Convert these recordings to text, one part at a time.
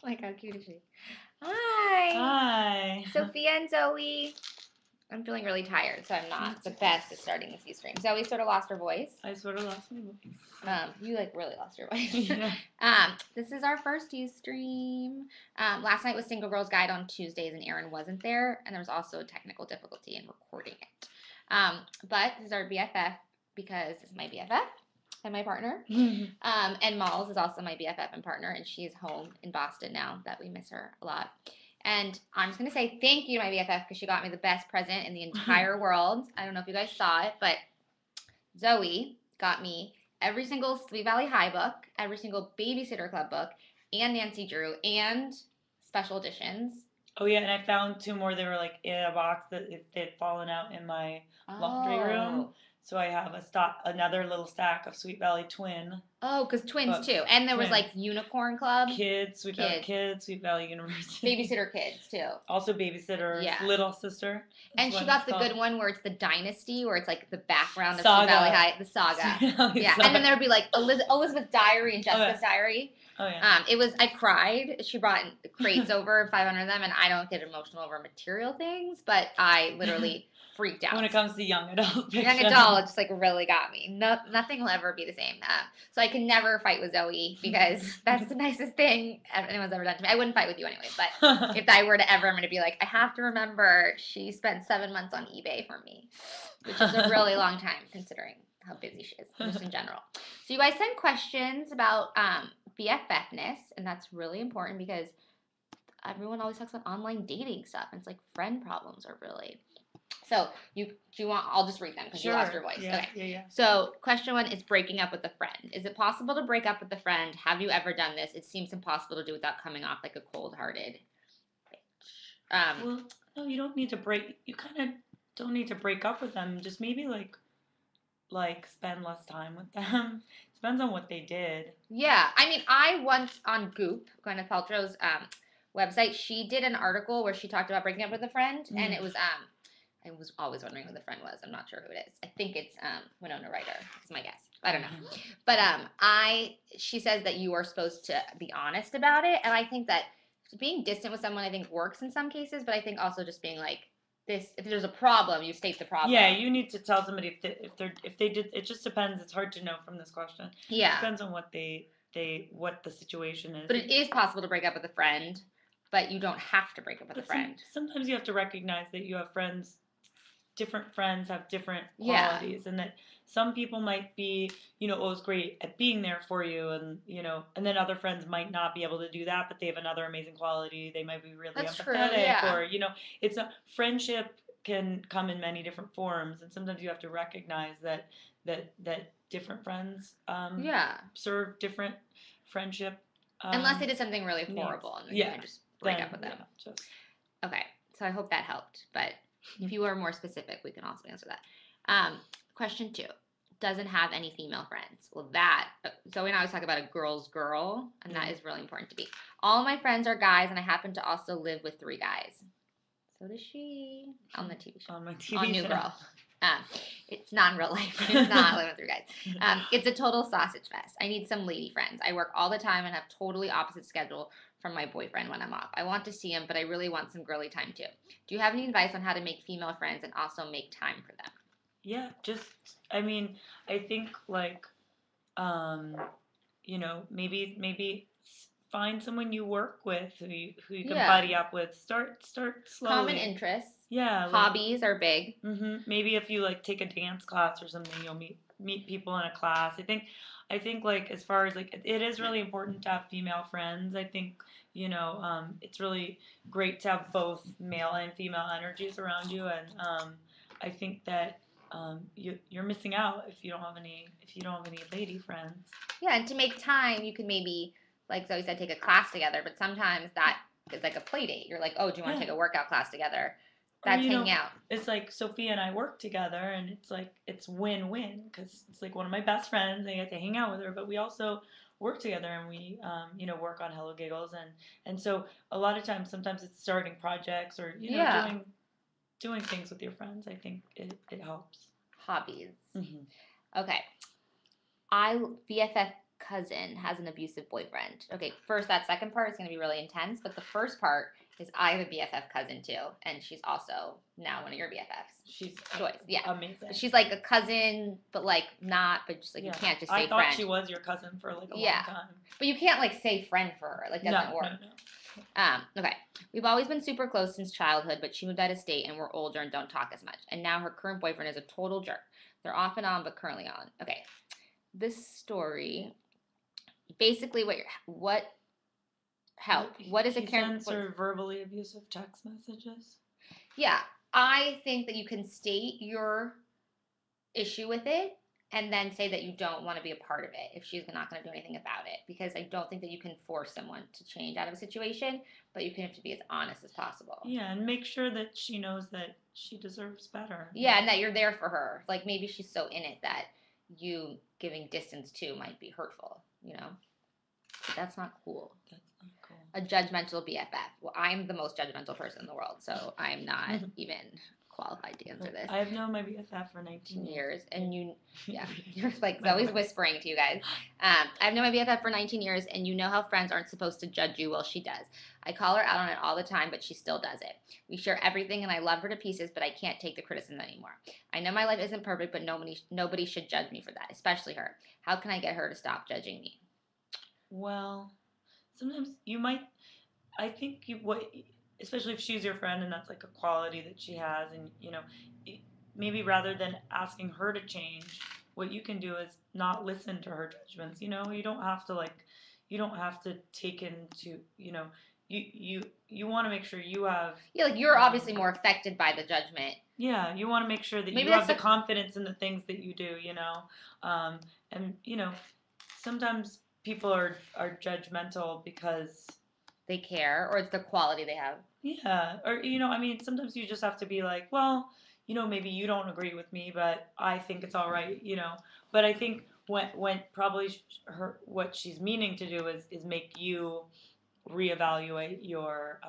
Like, how cute is she? Hi. Hi. Sophia and Zoe. I'm feeling really tired, so I'm not the best at starting this stream. Zoe sort of lost her voice. I sort of lost my voice. You like really lost your voice. Yeah. This is our first stream. Last night was Single Girls Guide on Tuesdays, and Erin wasn't there, and there was also a technical difficulty in recording it. But this is our BFF because this is my BFF and my partner. And Malls is also my BFF and partner, and she's home in Boston now that we miss her a lot. And I'm just going to say thank you to my BFF because she got me the best present in the entire world. I don't know if you guys saw it, but Zoe got me every single Sweet Valley High book, every single Babysitter Club book, and Nancy Drew, and special editions. Oh, yeah, and I found 2 more. They were, like, in a box that they'd fallen out in my laundry room. So I have another little stack of Sweet Valley Twin. Oh, because twins books. Too. And there was like Unicorn Club. Kids, Sweet Valley Kids, Sweet Valley University. Babysitter Kids too. Also Babysitter, Little Sister. And she got the good one where it's the Dynasty, where it's like the background of Sweet Valley High, the saga. Yeah, and then there would be like Elizabeth's Diary and Jessica's Diary. Oh, yeah. I cried. She brought crates over, 500 of them, and I don't get emotional over material things, but I literally freaked out. When it comes to young adult fiction. Young adult just like really got me. Nothing will ever be the same. So I can never fight with Zoe because that's the nicest thing anyone's ever done to me. I wouldn't fight with you anyway, but if I were to ever, I'm going to be like, I have to remember she spent 7 months on eBay for me, which is a really long time considering how busy she is, just in general. So you guys send questions about BFFness, and that's really important because everyone always talks about online dating stuff. And it's like friend problems are really... So I'll just read them because you lost your voice. Yeah, okay. Yeah. So question 1 is breaking up with a friend. Is it possible to break up with a friend? Have you ever done this? It seems impossible to do without coming off like a cold-hearted bitch. Well, no, you don't need to you kind of don't need to break up with them. Just maybe like spend less time with them. Depends on what they did. Yeah. I mean, I once on Goop, Gwyneth Paltrow's website, she did an article where she talked about breaking up with a friend, and it was I was always wondering who the friend was. I'm not sure who it is. I think it's Winona Ryder. It's my guess. I don't know. But she says that you are supposed to be honest about it, and I think that being distant with someone I think works in some cases, but I think also just being like this, if there's a problem, you state the problem. Yeah, you need to tell somebody if they did. It just depends. It's hard to know from this question. Yeah, it depends on what what the situation is. But it is possible to break up with a friend, but you don't have to break up with a friend. Sometimes you have to recognize that you have friends. Different friends have different qualities, and that some people might be, always great at being there for you, and and then other friends might not be able to do that, but they have another amazing quality. They might be really empathetic, or it's a friendship can come in many different forms, and sometimes you have to recognize that different friends serve different friendship. Unless they did something really horrible, and then you can just break up with them. Okay, so I hope that helped, but. If you are more specific, we can also answer that. Question 2. Doesn't have any female friends. Well, Zoe and I always talk about a girl's girl, and that is really important to me. All my friends are guys, and I happen to also live with 3 guys. So does she. On the TV show. On my TV show. On New Girl. It's not in real life. It's not living with 3 guys. It's a total sausage fest. I need some lady friends. I work all the time and have totally opposite schedule from my boyfriend when I'm off. I want to see him, but I really want some girly time too. Do you have any advice on how to make female friends and also make time for them? Yeah, I think maybe find someone you work with who you can buddy up with. Start slowly. Common interests. Yeah. Hobbies are big. Mm-hmm. Maybe if you take a dance class or something, you'll meet people in a class. I think as far as it is really important to have female friends. I think it's really great to have both male and female energies around you, and I think that you're missing out if you don't have any lady friends. Yeah, and to make time, you can maybe, like Zoe said, take a class together. But sometimes that is like a play date. You're like, oh, do you want to take a workout class together? That's hanging out. It's like Sophia and I work together, and it's win-win because it's one of my best friends. I get to hang out with her, but we also work together, and we work on Hello Giggles, and so a lot of times, sometimes it's starting projects or doing things with your friends. I think it helps. Hobbies. Mm-hmm. Okay. BFF cousin has an abusive boyfriend. Okay, first, that second part is going to be really intense, but the first part is I have a BFF cousin too, and she's also now one of your BFFs. She's Joyce, yeah. amazing. She's like a cousin, but like not, but just like you can't just say friend. I thought she was your cousin for like a long time. But you can't like say friend for her. Like doesn't work. No. Okay. We've always been super close since childhood, but she moved out of state and we're older and don't talk as much. And now her current boyfriend is a total jerk. They're off and on, but currently on. Okay. This story, basically, what help? What is a Karen? Sends her verbally abusive text messages. Yeah, I think that you can state your issue with it and then say that you don't want to be a part of it if she's not going to do anything about it, because I don't think that you can force someone to change out of a situation, but you can have to be as honest as possible. Yeah, and make sure that she knows that she deserves better. Yeah, and that you're there for her. Like maybe she's so in it that you giving distance to might be hurtful, you know? But that's not cool. That's not cool. A judgmental BFF. Well, I'm the most judgmental person in the world, so I'm not even qualified to answer this. I have known my BFF for 19 years. And you're like Zoe's whispering to you guys. I've known my BFF for 19 years, and you know how friends aren't supposed to judge you. Well, she does. I call her out on it all the time, but she still does it. We share everything, and I love her to pieces, but I can't take the criticism anymore. I know my life isn't perfect, but nobody should judge me for that, especially her. How can I get her to stop judging me? Well, sometimes you might. I think especially if she's your friend and that's like a quality that she has, and maybe rather than asking her to change, what you can do is not listen to her judgments. You don't have to take into, you want to make sure you have. Yeah, like you're obviously more affected by the judgment. Yeah, you want to make sure that you have the confidence in the things that you do, and sometimes people are judgmental because they care, or it's the quality they have. Yeah, or sometimes you just have to be like, well, maybe you don't agree with me, but I think it's all right, But I think when probably what she's meaning to do is make you reevaluate your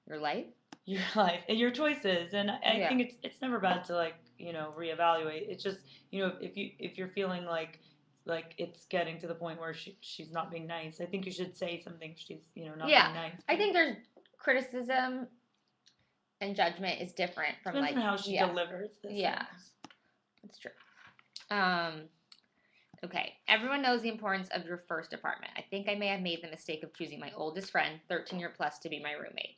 life, and your choices, and I think it's never bad to reevaluate. It's just if you're feeling like it's getting to the point where she's not being nice, I think you should say something if she's not being nice. I think there's criticism and judgment is different from depends on how she delivers this. Yeah, that's true. Okay, everyone knows the importance of your first apartment. I think I may have made the mistake of choosing my oldest friend, 13-year plus, to be my roommate.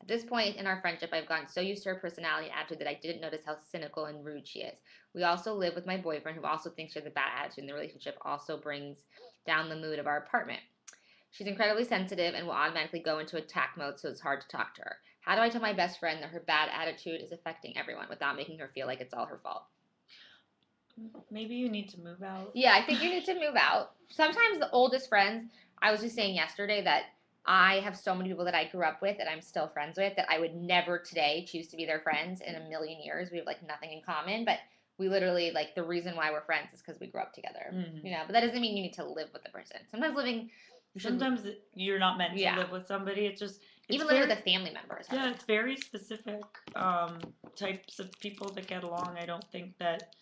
At this point in our friendship, I've gotten so used to her personality and attitude that I didn't notice how cynical and rude she is. We also live with my boyfriend, who also thinks she has a bad attitude, and the relationship also brings down the mood of our apartment. She's incredibly sensitive and will automatically go into attack mode, so it's hard to talk to her. How do I tell my best friend that her bad attitude is affecting everyone without making her feel like it's all her fault? Maybe you need to move out. Yeah, I think you need to move out. Sometimes the oldest friends, I was just saying yesterday that I have so many people that I grew up with and I'm still friends with that I would never today choose to be their friends in a million years. We have nothing in common, but we literally the reason why we're friends is because we grew up together. Mm-hmm. But that doesn't mean you need to live with the person. Sometimes you're not meant to live with somebody. It's even live with a family member. Yeah, it's very specific types of people that get along. I don't think that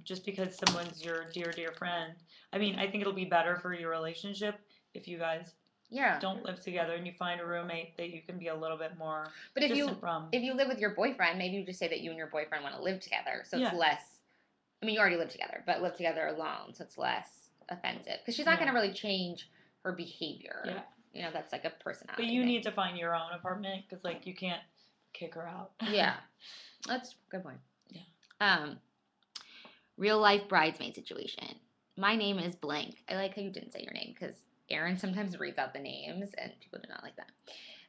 just because someone's your dear friend. I think it'll be better for your relationship if you guys don't live together and you find a roommate that you can be a little bit more distant from. If you live with your boyfriend, maybe you just say that you and your boyfriend want to live together, so it's less. You already live together, but live together alone, so it's less offensive because she's not going to really change her behavior. Yeah, that's a personality. But you need to find your own apartment because you can't kick her out. Yeah, that's a good point. Yeah. Real life bridesmaid situation. My name is blank. I like how you didn't say your name because Erin sometimes reads out the names and people do not like that.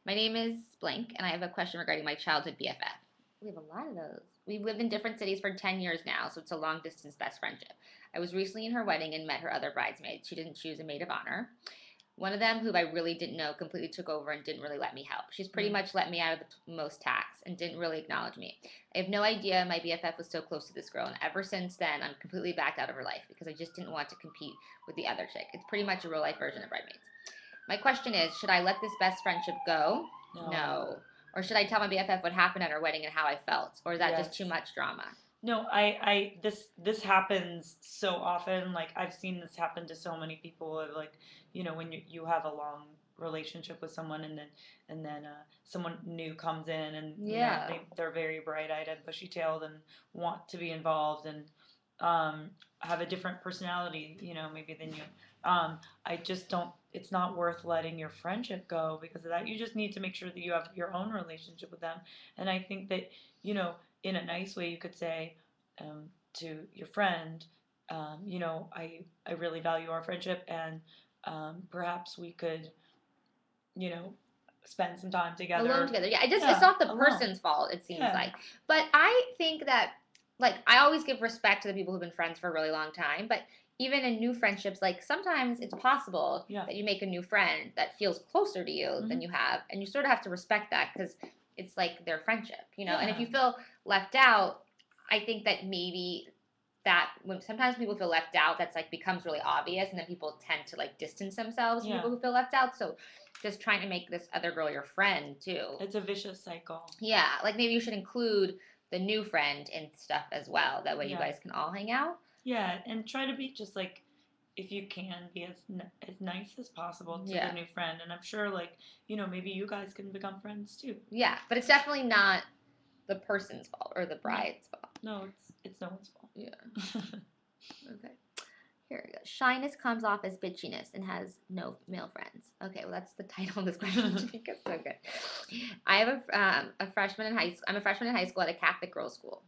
My name is blank and I have a question regarding my childhood BFF. We have a lot of those. We've lived in different cities for 10 years now, so it's a long distance best friendship. I was recently in her wedding and met her other bridesmaids. She didn't choose a maid of honor. One of them, who I really didn't know, completely took over and didn't really let me help. She's pretty much let me out of the most tax and didn't really acknowledge me. I have no idea my BFF was so close to this girl, and ever since then, I'm completely backed out of her life because I just didn't want to compete with the other chick. It's pretty much a real-life version of Bridesmaids. My question is, should I let this best friendship go? No. Or should I tell my BFF what happened at our wedding and how I felt? Or is that just too much drama? No, this happens so often. Like I've seen this happen to so many people. Of like, when you have a long relationship with someone, and then someone new comes in, and Yeah. they're very bright-eyed and bushy-tailed and want to be involved, and have a different personality, maybe than you. I just don't. It's not worth letting your friendship go because of that. You just need to make sure that you have your own relationship with them. And I think that in a nice way, you could say to your friend, I really value our friendship, and perhaps we could, you know, spend some time Alone together. together. Yeah, it's Yeah, not the alone. person's fault, it seems Yeah. like. But I think that, like, I always give respect to the people who've been friends for a really long time. But even in new friendships, like, sometimes it's possible Yeah. that you make a new friend that feels closer to you than you have. And you sort of have to respect that because it's like their friendship, And if Yeah. you feel left out, I think that maybe that when sometimes people feel left out, that's like becomes really obvious, and then people tend to like distance themselves from Yeah. people who feel left out. So just trying to make this other girl your friend too. It's a vicious cycle. Yeah, like maybe you should include the new friend in stuff as well. That way you Yeah. guys can all hang out. Yeah, and try to be just like, if you can, be as nice as possible to Yeah. the new friend. And I'm sure, like, maybe you guys can become friends too. Yeah, but it's definitely not the person's fault or the bride's fault. No, it's no one's fault. Yeah. Okay. Here we go. Shyness comes off as bitchiness and has no male friends. Okay, well that's the title of this question. Because so good. I have a freshman in high school. I'm a freshman in high school at a Catholic girls' school.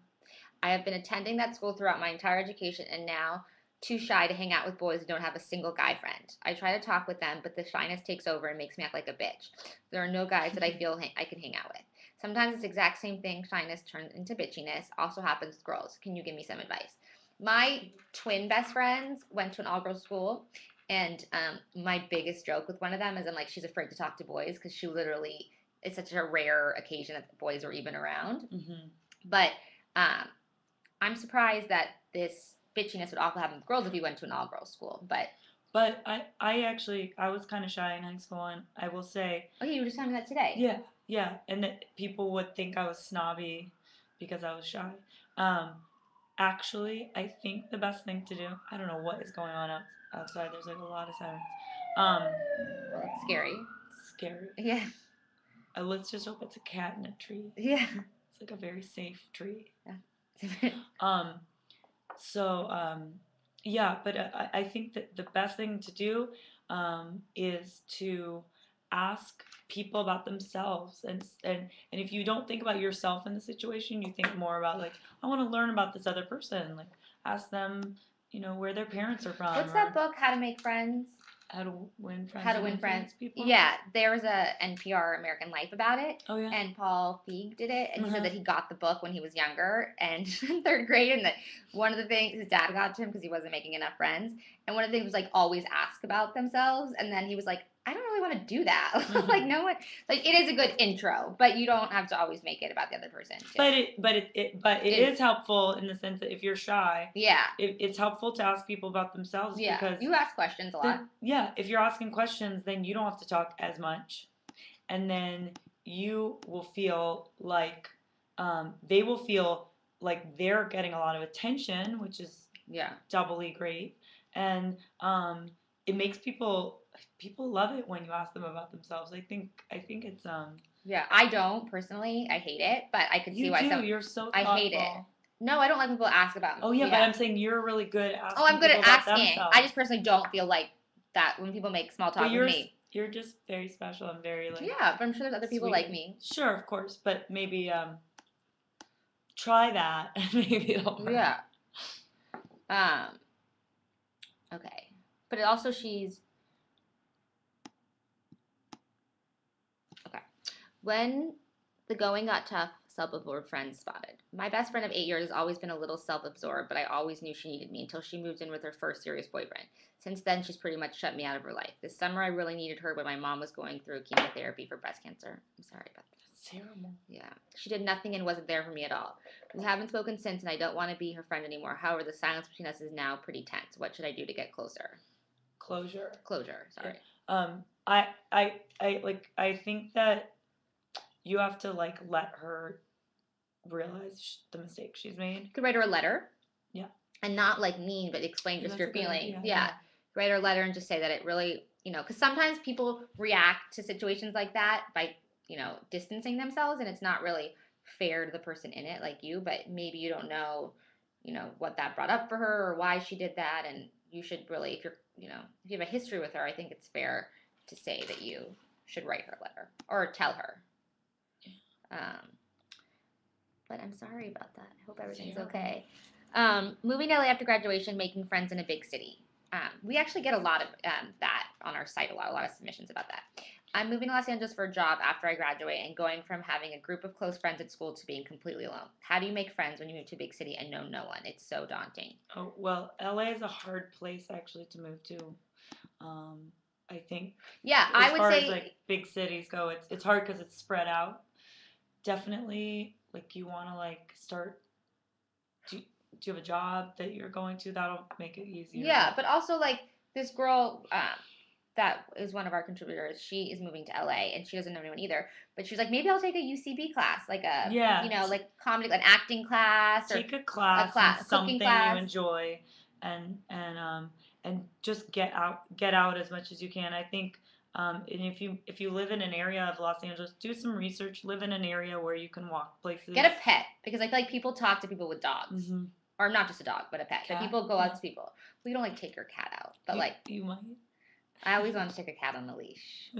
I have been attending that school throughout my entire education and now too shy to hang out with boys who don't have a single guy friend. I try to talk with them, but the shyness takes over and makes me act like a bitch. There are no guys that I feel I can hang out with. Sometimes this exact same thing, shyness turns into bitchiness, also happens with girls. Can you give me some advice? My twin best friends went to an all-girls school, and my biggest joke with one of them is I'm like, she's afraid to talk to boys because she literally, it's such a rare occasion that the boys are even around. Mm-hmm. But I'm surprised that this bitchiness would also happen with girls if you went to an all-girls school. But I was kind of shy in high school, and I will say. Okay, you were just telling me that today. Yeah, and that people would think I was snobby because I was shy. Actually, I think the best thing to do. I don't know what is going on outside. There's like a lot of sirens. Well, it's scary. Scary. Yeah. Let's just hope it's a cat in a tree. Yeah. It's like a very safe tree. Yeah. Yeah, but I think that the best thing to do is to ask people about themselves, and if you don't think about yourself in the situation, you think more about like, I want to learn about this other person. Like, ask them, where their parents are from. What's that book, How to Make Friends? How to Win Friends. How to Win Friends. People. Yeah, there was a NPR American Life about it. Oh yeah. And Paul Feig did it, and he said that he got the book when he was younger and in third grade, and that one of the things his dad got to him because he wasn't making enough friends, and one of the things was like always ask about themselves, and then he was like, I don't really want to do that. Like no one, like it is a good intro, but you don't have to always make it about the other person. Too. But it is helpful in the sense that if you're shy, yeah, it's helpful to ask people about themselves. Yeah, because you ask questions a lot. If you're asking questions, then you don't have to talk as much, and then you will feel like they will feel like they're getting a lot of attention, which is doubly great, and it makes people love it when you ask them about themselves. I think it's Yeah, I don't personally. I hate it, but I could see why some. You're so thoughtful. I hate it. No, I don't like when people ask about me. Oh yeah, but I'm saying you're really good at asking. Oh, I'm good at asking. Themselves. I just personally don't feel like that when people make small talk with me. You're just very special and very like. Yeah, but I'm sure there's other people like me. Sure, of course, but maybe try that and maybe it'll work. Yeah. Okay, but it also she's. Okay, when the going got tough, self-absorbed friends spotted. My best friend of 8 years has always been a little self-absorbed, but I always knew she needed me until she moved in with her first serious boyfriend. Since then, she's pretty much shut me out of her life. This summer, I really needed her when my mom was going through chemotherapy for breast cancer. I'm sorry about that. That's terrible. Yeah. She did nothing and wasn't there for me at all. We haven't spoken since, and I don't want to be her friend anymore. However, the silence between us is now pretty tense. What should I do to get closer? Closure. Sorry. I think that you have to like let her realize the mistake she's made. You could write her a letter. Yeah. And not like mean, but explain just your feelings. Yeah. Write her a letter and just say that it really, because sometimes people react to situations like that by, distancing themselves, and it's not really fair to the person in it, like you, but maybe you don't know, what that brought up for her or why she did that, and you should really, if you have a history with her, I think it's fair to say that you should write her a letter or tell her. But I'm sorry about that. I hope everything's okay. Moving to LA after graduation, making friends in a big city. We actually get a lot of that on our site, a lot of submissions about that. I'm moving to Los Angeles for a job after I graduate and going from having a group of close friends at school to being completely alone. How do you make friends when you move to a big city and know no one? It's so daunting. Oh, well, LA is a hard place actually to move to. I think. Yeah, I would say. As far as like big cities go, it's hard because it's spread out. Definitely, like you want to like start. Do you have a job that you're going to? That'll make it easier. Yeah, but also like this girl that is one of our contributors. She is moving to LA and she doesn't know anyone either. But she's like, maybe I'll take a UCB class, like like comedy, an acting class, or take a class, a something class. you enjoy, and just get out as much as you can. I think. And if you live in an area of Los Angeles, do some research. Live in an area where you can walk places. Get a pet, because I feel like people talk to people with dogs, or not just a dog, but a pet. Cat? Like people go out to people. Well, you don't like take your cat out, but you might. I always want to take a cat on a leash.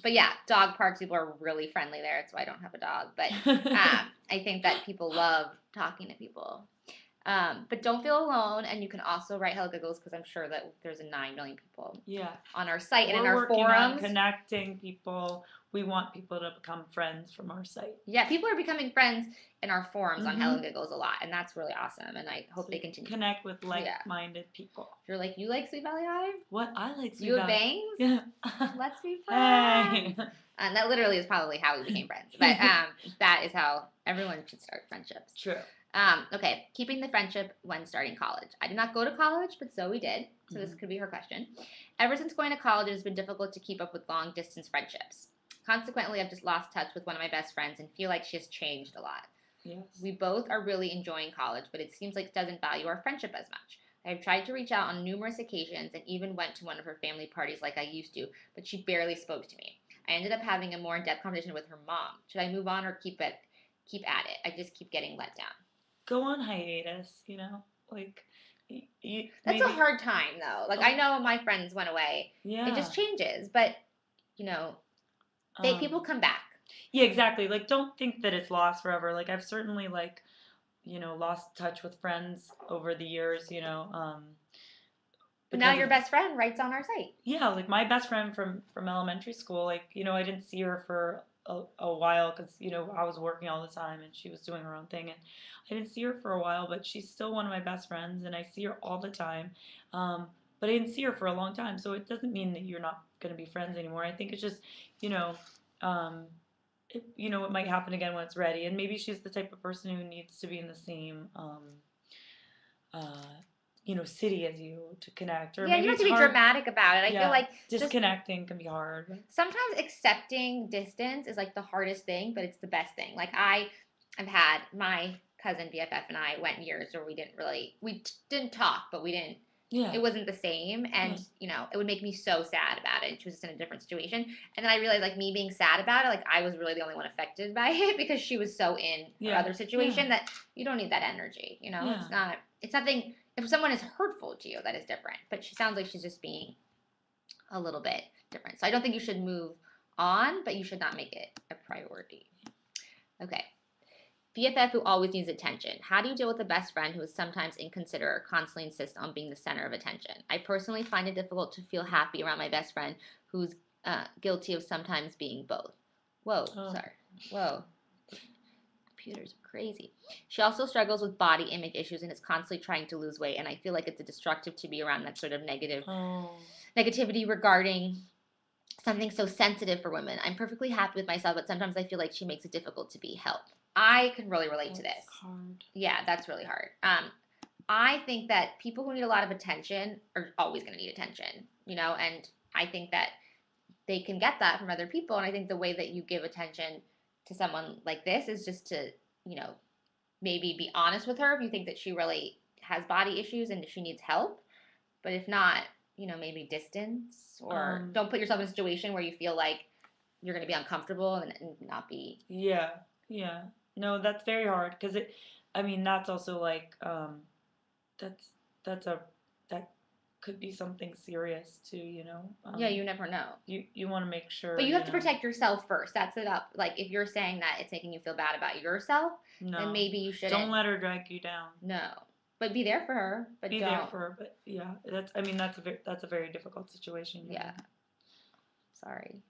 But yeah, dog parks, people are really friendly there. That's why I don't have a dog. But I think that people love talking to people. But don't feel alone, and you can also write Hello Giggles, because I'm sure that there's 9 million people on our site and in our forums. We're working on connecting people. We want people to become friends from our site. Yeah, people are becoming friends in our forums on Hello Giggles a lot, and that's really awesome, and I hope they continue. Connect with like-minded people. You're like, you like Sweet Valley High? What? I like Sweet Valley. You have bangs? Yeah. Let's be friends. Hey. And that literally is probably how we became friends. But that is how everyone should start friendships. True. Okay, keeping the friendship when starting college. I did not go to college, but Zoe did, so this could be her question. Ever since going to college, it has been difficult to keep up with long-distance friendships. Consequently, I've just lost touch with one of my best friends and feel like she has changed a lot. Yes. We both are really enjoying college, but it seems like it doesn't value our friendship as much. I have tried to reach out on numerous occasions and even went to one of her family parties like I used to, but she barely spoke to me. I ended up having a more in-depth conversation with her mom. Should I move on or keep at it? I just keep getting let down. Go on hiatus, like that's a hard time though. Like I know my friends went away. Yeah. It just changes, but people come back. Yeah, exactly. Like don't think that it's lost forever. Like I've certainly lost touch with friends over the years, But now your best friend writes on our site. Yeah, like my best friend from elementary school, I didn't see her for a while because, I was working all the time and she was doing her own thing. And I didn't see her for a while, but she's still one of my best friends and I see her all the time. But I didn't see her for a long time. So it doesn't mean that you're not going to be friends anymore. I think it's just, it might happen again when it's ready. And maybe she's the type of person who needs to be in the same, city as you to connect. Or yeah, you don't have to be dramatic about it. I feel like disconnecting can be hard. Sometimes accepting distance is like the hardest thing, but it's the best thing. Like I've had my cousin BFF and I went years where we didn't talk, but we didn't. Yeah. It wasn't the same, and it would make me so sad about it. She was just in a different situation, and then I realized like me being sad about it, like I was really the only one affected by it because she was so in her other situation that you don't need that energy. It's nothing. If someone is hurtful to you, that is different. But she sounds like she's just being a little bit different. So I don't think you should move on, but you should not make it a priority. Okay. BFF who always needs attention. How do you deal with a best friend who is sometimes inconsiderate or constantly insists on being the center of attention? I personally find it difficult to feel happy around my best friend who's guilty of sometimes being both. Whoa, sorry. Whoa. Computers are crazy. She also struggles with body image issues and is constantly trying to lose weight, and I feel like it's destructive to be around that sort of negativity regarding something so sensitive for women. I'm perfectly happy with myself, but sometimes I feel like she makes it difficult to be helped. I can really relate to this. Hard. Yeah, that's really hard. I think that people who need a lot of attention are always going to need attention, and I think that they can get that from other people, and I think the way that you give attention to someone like this is just to, maybe be honest with her if you think that she really has body issues and she needs help. But if not, maybe distance, or Um, don't put yourself in a situation where you feel like you're going to be uncomfortable and not be. yeah, yeah. No, that's very hard because I mean, that's also like, that's that's a that could be something serious too. Yeah, you never know. You want to make But sure, you have to protect yourself first. That's it up. Like, if you're saying that it's making you feel bad about yourself, then No, maybe you shouldn't. don't let her drag you down. No. But be there for her. But Be there don't. for her, but yeah, that's a very difficult situation. Yeah. Sorry.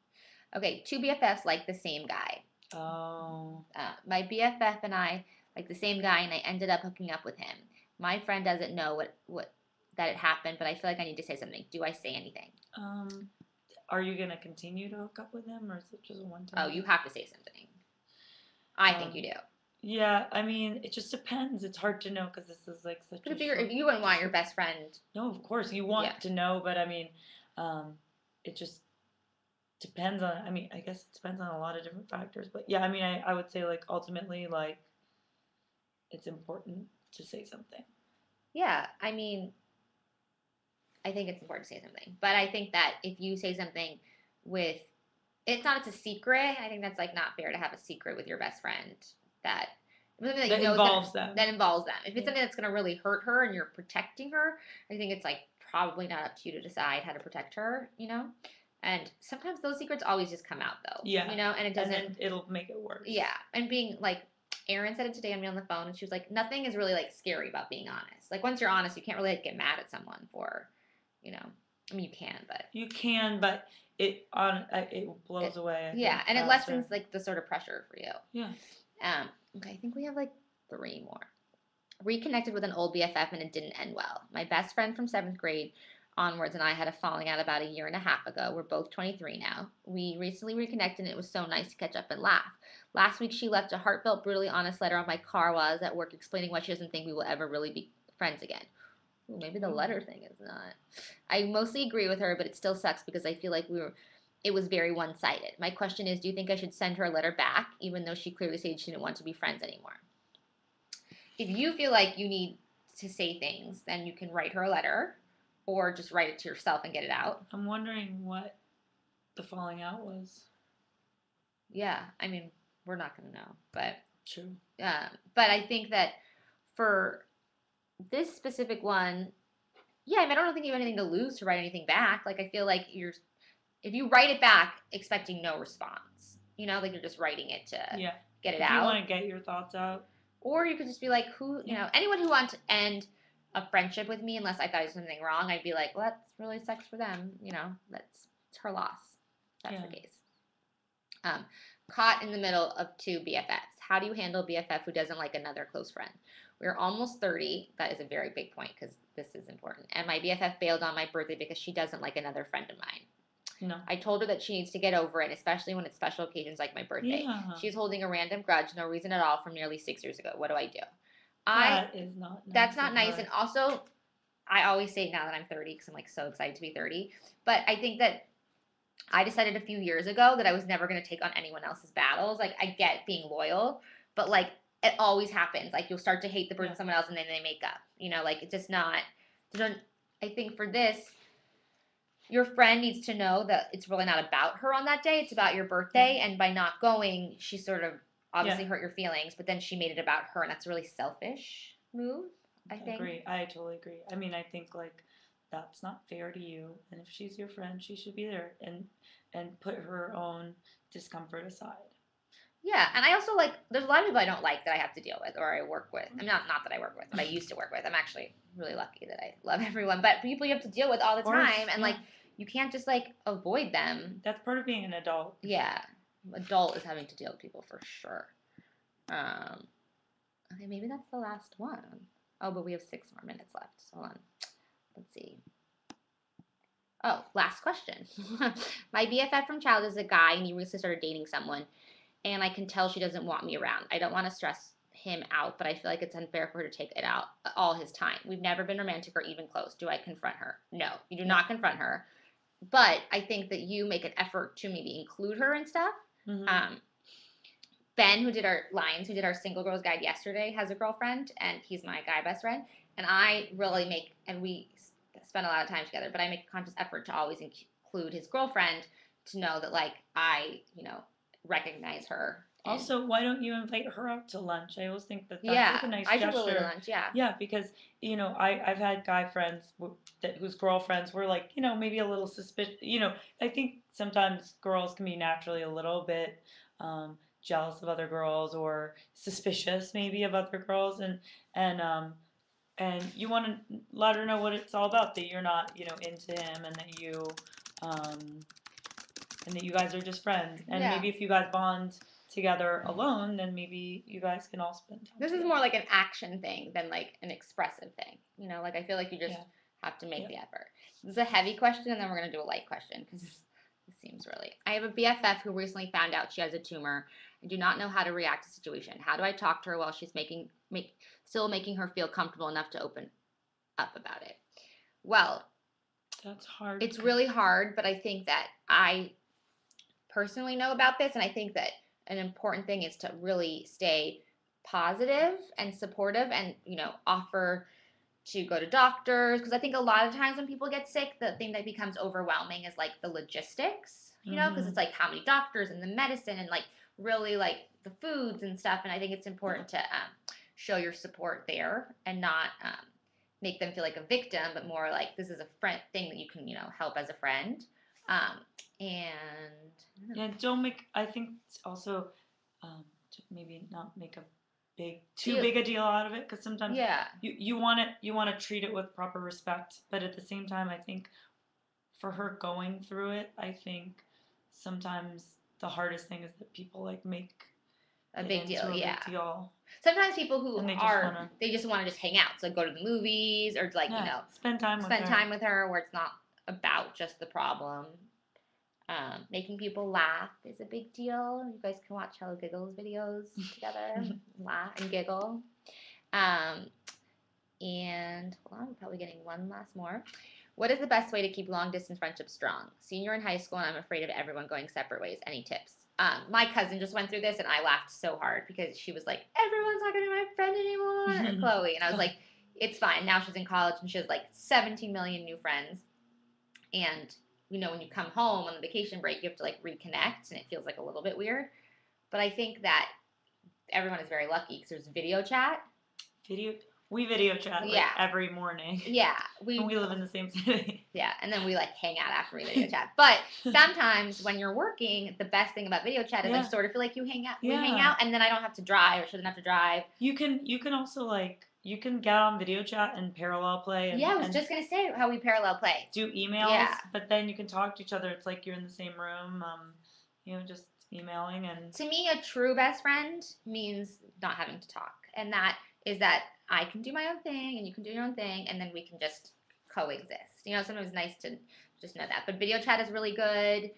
Okay, two BFFs like the same guy. Oh. My BFF and I like the same guy, and I ended up hooking up with him. My friend doesn't know what that it happened, but I feel like I need to say something. Do I say anything? Are you gonna continue to hook up with him, or is it just a one Oh, time? you have to say something. I think you do. Yeah, I mean, it just depends. It's hard to know because this is like such a. If you wouldn't want your best friend. No, of course you want to know, but I mean, it just depends on. I mean, I guess it depends on a lot of different factors. But yeah, I mean, I would say like ultimately like it's important to say something. Yeah, I mean, I think it's important to say something, but I think that if you say something with, it's a secret. I think that's like not fair to have a secret with your best friend that something that involves them. That involves them. If it's something that's gonna really hurt her and you're protecting her, I think it's like probably not up to you to decide how to protect her. And sometimes those secrets always just come out though. Yeah. And it doesn't. And it'll make it worse. Yeah, and being like. Erin said it today on me on the phone, and she was like, "Nothing is really like scary about being honest. Like once you're honest, you can't really like, get mad at someone for, I mean, you can, but it blows away. Yeah, and it lessens like the sort of pressure for you. Yeah. Okay, I think we have like 3 more. Reconnected with an old BFF and it didn't end well. My best friend from 7th grade onwards and I had a falling out about a year and a half ago. We're both 23 now. We recently reconnected and it was so nice to catch up and laugh. Last week she left a heartfelt, brutally honest letter on my car while I was at work explaining why she doesn't think we will ever really be friends again. Ooh, maybe the letter thing is not. I mostly agree with her, but it still sucks because I feel like it was very one-sided. My question is, do you think I should send her a letter back, even though she clearly said she didn't want to be friends anymore? If you feel like you need to say things, then you can write her a letter or just write it to yourself and get it out. I'm wondering what the falling out was. Yeah, I mean, we're not going to know, but true. But I think that for this specific one, yeah, I mean, I don't think you have anything to lose to write anything back. Like, I feel like if you write it back expecting no response, like you're just writing it to get it out. If you want to get your thoughts out. Or you could just be like, anyone who wants to end a friendship with me, unless I thought I was something wrong, I'd be like, well, that really sucks for them. It's her loss. That's the case. Caught in the middle of 2 BFFs. How do you handle BFF who doesn't like another close friend? We're almost 30. That is a very big point because this is important. And my BFF bailed on my birthday because she doesn't like another friend of mine. No. I told her that she needs to get over it, especially when it's special occasions like my birthday. Yeah. She's holding a random grudge, no reason at all, from nearly 6 years ago. What do I do? That is not nice. That's not nice. And also, I always say now that I'm 30 because I'm like so excited to be 30. But I think that I decided a few years ago that I was never going to take on anyone else's battles. Like, I get being loyal, but like it always happens. Like, you'll start to hate the person someone else and then they make up. Like it's just not. I think for this, your friend needs to know that it's really not about her on that day. It's about your birthday. And by not going, she sort of obviously hurt your feelings, but then she made it about her. And that's a really selfish move, I think. I totally agree. I mean, I think like that's not fair to you. And if she's your friend, she should be there and put her own discomfort aside. Yeah, and I also there's a lot of people I don't like that I have to deal with or I work with. I mean, not that I work with, but I used to work with. I'm actually really lucky that I love everyone. But people you have to deal with all the time, and you can't just avoid them. That's part of being an adult. Yeah, adult is having to deal with people for sure. Okay, maybe that's the last one. Oh, but we have 6 more minutes left. Hold on. Let's see. Oh, last question. My BFF from childhood is a guy, and he recently started dating someone, and I can tell she doesn't want me around. I don't want to stress him out, but I feel like it's unfair for her to take it out all his time. We've never been romantic or even close. Do I confront her? No, you do not confront her. But I think that you make an effort to maybe include her and stuff. Mm-hmm. Ben, who did our lines, who did our single girls guide yesterday, has a girlfriend, and he's my guy best friend. And I really we spend a lot of time together, but I make a conscious effort to always include his girlfriend to know that, like, I, recognize her. Also, why don't you invite her out to lunch? I always think that that's like a nice I gesture. took Lily to lunch, Yeah, because, I've had guy friends whose girlfriends were like, maybe a little suspicious. I think sometimes girls can be naturally a little bit jealous of other girls or suspicious maybe of other girls, and you want to let her know what it's all about, that you're not, into him, um, and that you guys are just friends. And maybe if you guys bond together alone, then maybe you guys can all spend time This together. is more like an action thing than like an expressive thing. Like I feel like you just have to make the effort. This is a heavy question, and then we're going to do a light question because it seems really. I have a BFF who recently found out she has a tumor and do not know how to react to the situation. How do I talk to her while she's still making her feel comfortable enough to open up about it? Well, that's hard. It's really hard, but I think that I personally know about this, and I think that an important thing is to really stay positive and supportive and, offer to go to doctors, because I think a lot of times when people get sick, the thing that becomes overwhelming is like the logistics, because it's like how many doctors and the medicine and like really like the foods and stuff. And I think it's important to show your support there and not make them feel like a victim, but more like this is a friend thing that you can, help as a friend. I think also to maybe not make too big a deal out of it, because sometimes you want to treat it with proper respect, but at the same time, I think for her going through it, I think sometimes the hardest thing is that people like make a big deal. Big deal. Sometimes people who they just want to just hang out, so go to the movies or like spend time with her, where it's not about just the problem. Making people laugh is a big deal. You guys can watch Hello Giggles videos together, laugh and giggle. And hold on, I'm probably getting one last more. What is the best way to keep long distance friendships strong? Senior in high school, and I'm afraid of everyone going separate ways. Any tips? My cousin just went through this, and I laughed so hard because she was like, "Everyone's not gonna be my friend anymore," Chloe, and I was like, "It's fine." Now she's in college, and she has like 17 million new friends, and when you come home on the vacation break, you have to like reconnect, and it feels like a little bit weird. But I think that everyone is very lucky because there's video chat. We video chat every morning. Yeah, we live in the same city. Yeah, and then we like hang out after we video chat. But sometimes when you're working, the best thing about video chat is I sort of feel like you hang out. We hang out, and then I don't have to drive or shouldn't have to drive. You can also like. You can get on video chat and parallel play. I was just going to say how we parallel play. Do emails, but then you can talk to each other. It's like you're in the same room, just emailing. And to me, a true best friend means not having to talk. And that is that I can do my own thing and you can do your own thing, and then we can just coexist. Sometimes it's nice to just know that. But video chat is really good.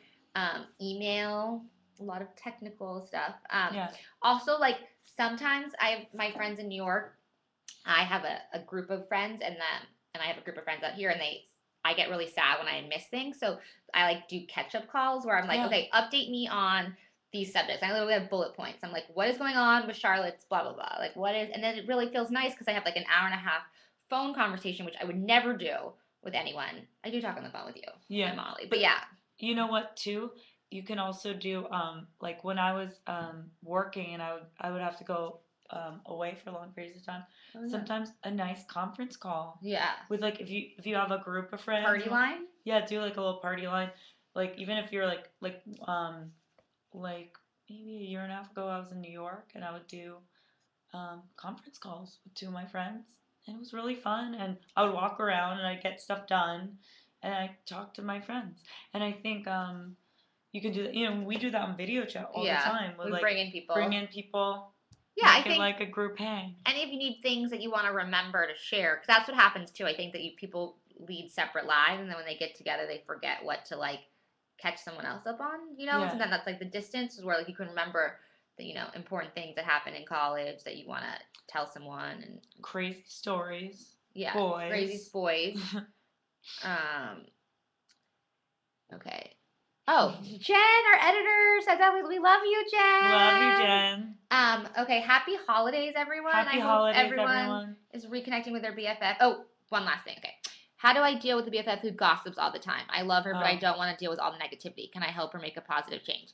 Email, a lot of technical stuff. Also, like, sometimes I have my friends in New York. I have a group of friends, and I have a group of friends out here, and I get really sad when I miss things. So I like do catch-up calls where I'm like, okay, update me on these subjects. I literally have bullet points. I'm like, what is going on with Charlotte's blah, blah, blah. Like, what is, and then it really feels nice because I have like an hour and a half phone conversation, which I would never do with anyone. I do talk on the phone with you and Molly, but yeah. You know what, too? You can also do, like when I was working and I would have to go away for long periods of time. Sometimes a nice conference call. Yeah. With like if you have a group of friends. Party line? Yeah, do like a little party line. Like even if you're like maybe a year and a half ago I was in New York and I would do conference calls with two of my friends. And it was really fun, and I would walk around and I'd get stuff done and I talk to my friends. And I think you can do that. We do that on video chat all the time. We bring in people. Yeah, I think like a group hang. And if you need things that you want to remember to share, because that's what happens too. I think that people lead separate lives, and then when they get together, they forget what to like catch someone else up on. Sometimes that's like the distance is where like you can remember the important things that happened in college that you want to tell someone and crazy stories. Yeah, crazy boys. Okay. Oh, Jen, our editor, said that we love you, Jen. Love you, Jen. Okay, happy holidays, everyone. Happy I hope holidays, everyone is reconnecting with their BFF. Oh, one last thing. Okay. How do I deal with the BFF who gossips all the time? I love her, but I don't want to deal with all the negativity. Can I help her make a positive change?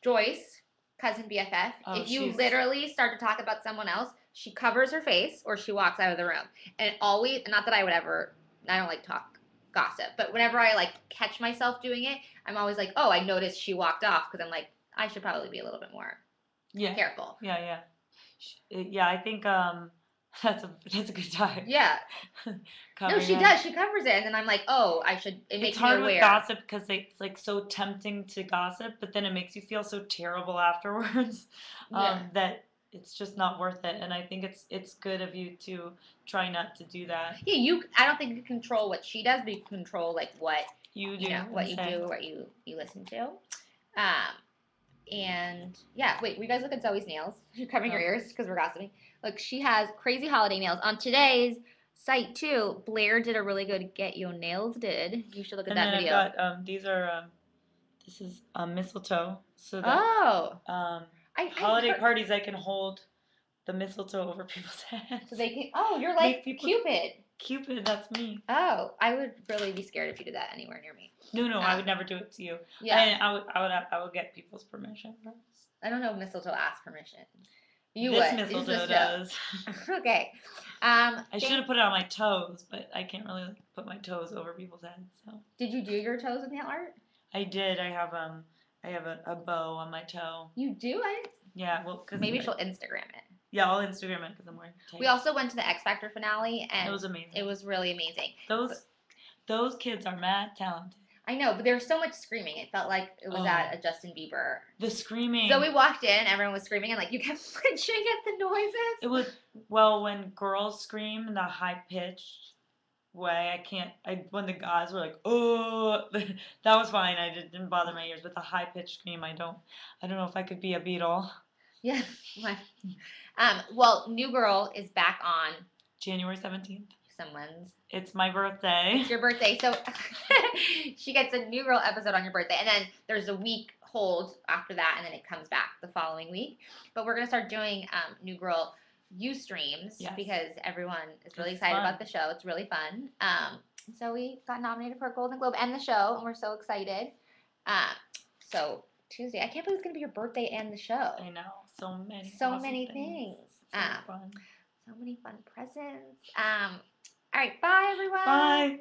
Joyce, cousin BFF, if you literally start to talk about someone else, she covers her face or she walks out of the room. And always, not that I would ever, I don't like talk gossip, but whenever I like catch myself doing it, I'm always like, oh, I noticed she walked off because I'm like, I should probably be a little bit more careful. Yeah. I think that's a good time. Yeah. No, she does. She covers it, and then I'm like, oh, I should. It makes me aware. It's hard with gossip because it's like so tempting to gossip, but then it makes you feel so terrible afterwards that it's just not worth it. And I think it's good of you to try not to do that. Yeah, I don't think you control what she does, but you control like what you do, what you listen to. And yeah, wait, you guys look at Zoe's nails. You're covering your ears because we're gossiping. Look, she has crazy holiday nails. On today's site too, Blair did a really good Get Your Nails did. You should look at that video. I've got, these are, this is mistletoe. So that, holiday parties I can hold the mistletoe over people's heads. So they can, you're like Cupid. Cupid, that's me. Oh, I would really be scared if you did that anywhere near me. No, I would never do it to you. Yeah, I would get people's permission first. I don't know if mistletoe asks permission. This mistletoe does. Okay. I should have put it on my toes, but I can't really put my toes over people's heads. So. Did you do your toes with nail art? I did. I have a bow on my toe. You do? Yeah. Well, cause maybe she'll Instagram it. Yeah, I'll Instagram it because I'm wearing tights. We also went to the X Factor finale, and it was amazing. It was really amazing. Those kids are mad talented. I know, but there was so much screaming. It felt like it was at a Justin Bieber. The screaming. So we walked in, everyone was screaming, and like you kept flinching at the noises. It was when girls scream in the high pitched way. When the guys were like, oh, that was fine. It didn't bother my ears, but the high pitched scream, I don't know if I could be a Beatle. Yeah. Well, New Girl is back on January 17th. Someone's. It's my birthday. It's your birthday. So she gets a New Girl episode on your birthday. And then there's a week hold after that. And then it comes back the following week. But we're going to start doing New Girl Ustreams because everyone is really excited about the show. It's really fun. So we got nominated for a Golden Globe and the show. And we're so excited. So Tuesday. I can't believe it's going to be your birthday and the show. I know. So many things. So fun. So many fun presents. All right. Bye, everyone. Bye.